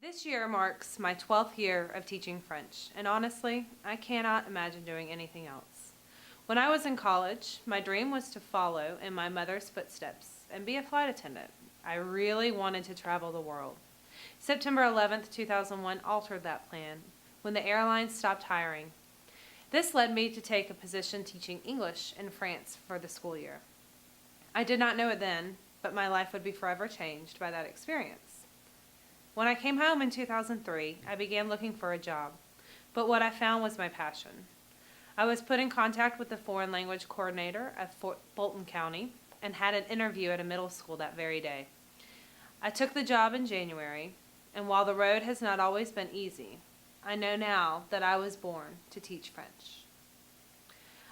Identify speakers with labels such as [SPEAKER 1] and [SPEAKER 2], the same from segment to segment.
[SPEAKER 1] This year marks my 12th year of teaching French, and honestly, I cannot imagine doing anything else. When I was in college, my dream was to follow in my mother's footsteps and be a flight attendant. I really wanted to travel the world. September 11th, 2001 altered that plan when the airlines stopped hiring. This led me to take a position teaching English in France for the school year. I did not know it then, but my life would be forever changed by that experience. When I came home in 2003, I began looking for a job, but what I found was my passion. I was put in contact with the foreign language coordinator of Fulton County and had an interview at a middle school that very day. I took the job in January, and while the road has not always been easy, I know now that I was born to teach French.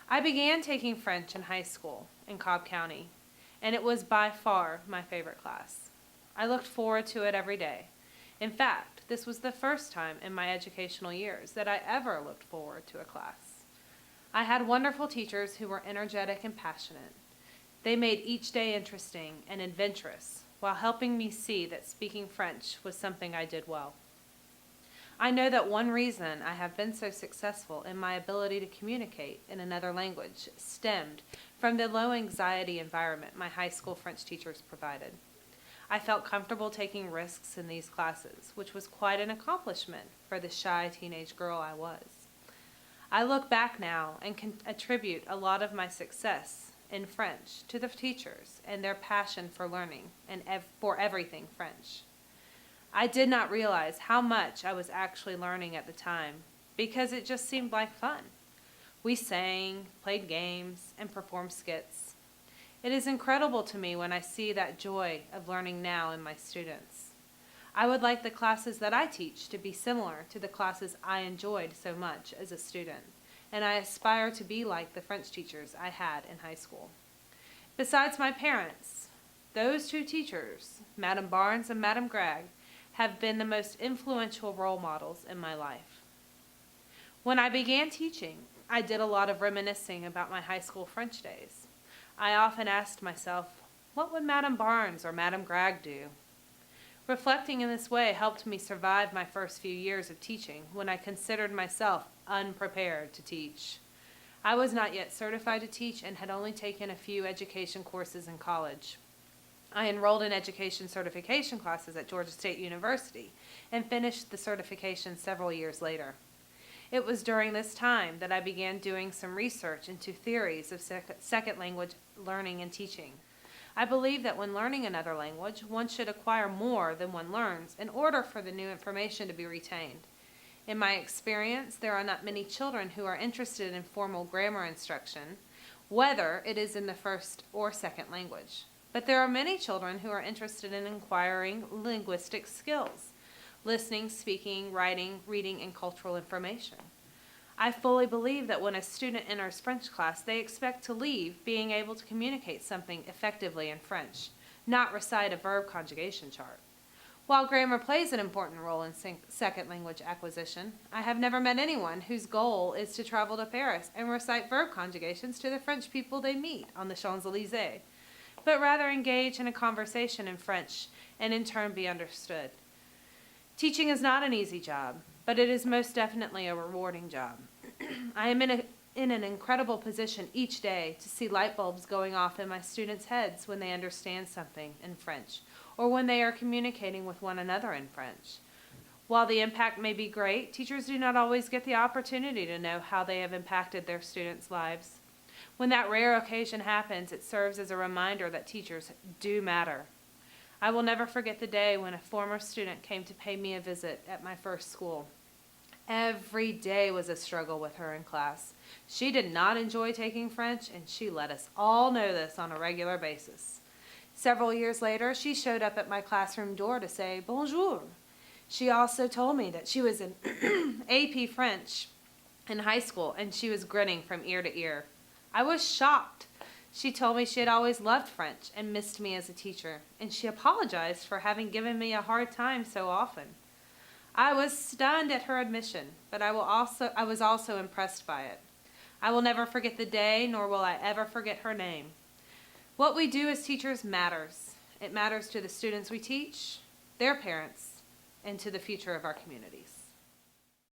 [SPEAKER 1] I began taking French in high school in Cobb County, and it was by far my favorite class. I looked forward to it every day. In fact, this was the first time in my educational years that I ever looked forward to a class. I had wonderful teachers who were energetic and passionate. They made each day interesting and adventurous while helping me see that speaking French was something I did well. I know that one reason I have been so successful in my ability to communicate in another language stemmed from the low anxiety environment my high school French teachers provided. I felt comfortable taking risks in these classes, which was quite an accomplishment for the shy teenage girl I was. I look back now and can attribute a lot of my success in French to the teachers and their passion for learning and for everything French. I did not realize how much I was actually learning at the time because it just seemed like fun. We sang, played games, and performed skits. It is incredible to me when I see that joy of learning now in my students. I would like the classes that I teach to be similar to the classes I enjoyed so much as a student, and I aspire to be like the French teachers I had in high school. Besides my parents, those two teachers, Madame Barnes and Madame Gregg, have been the most influential role models in my life. When I began teaching, I did a lot of reminiscing about my high school French days. I often asked myself, what would Madame Barnes or Madame Gregg do? Reflecting in this way helped me survive my first few years of teaching when I considered myself unprepared to teach. I was not yet certified to teach and had only taken a few education courses in college. I enrolled in education certification classes at Georgia State University and finished the certification several years later. It was during this time that I began doing some research into theories of second language learning and teaching. I believe that when learning another language, one should acquire more than one learns in order for the new information to be retained. In my experience, there are not many children who are interested in formal grammar instruction, whether it is in the first or second language. But there are many children who are interested in acquiring linguistic skills. Listening, speaking, writing, reading, and cultural information. I fully believe that when a student enters French class, they expect to leave being able to communicate something effectively in French, not recite a verb conjugation chart. While grammar plays an important role in second language acquisition, I have never met anyone whose goal is to travel to Paris and recite verb conjugations to the French people they meet on the Champs-Élysées, but rather engage in a conversation in French and in turn be understood. Teaching is not an easy job, but it is most definitely a rewarding job. I am in an incredible position each day to see light bulbs going off in my students' heads when they understand something in French, or when they are communicating with one another in French. While the impact may be great, teachers do not always get the opportunity to know how they have impacted their students' lives. When that rare occasion happens, it serves as a reminder that teachers do matter. I will never forget the day when a former student came to pay me a visit at my first school. Every day was a struggle with her in class. She did not enjoy taking French, and she let us all know this on a regular basis. Several years later, she showed up at my classroom door to say bonjour. She also told me that she was in AP French in high school, and she was grinning from ear to ear. I was shocked. She told me she had always loved French and missed me as a teacher, and she apologized for having given me a hard time so often. I was stunned at her admission, but I was also impressed by it. I will never forget the day, nor will I ever forget her name. What we do as teachers matters. It matters to the students we teach, their parents, and to the future of our communities.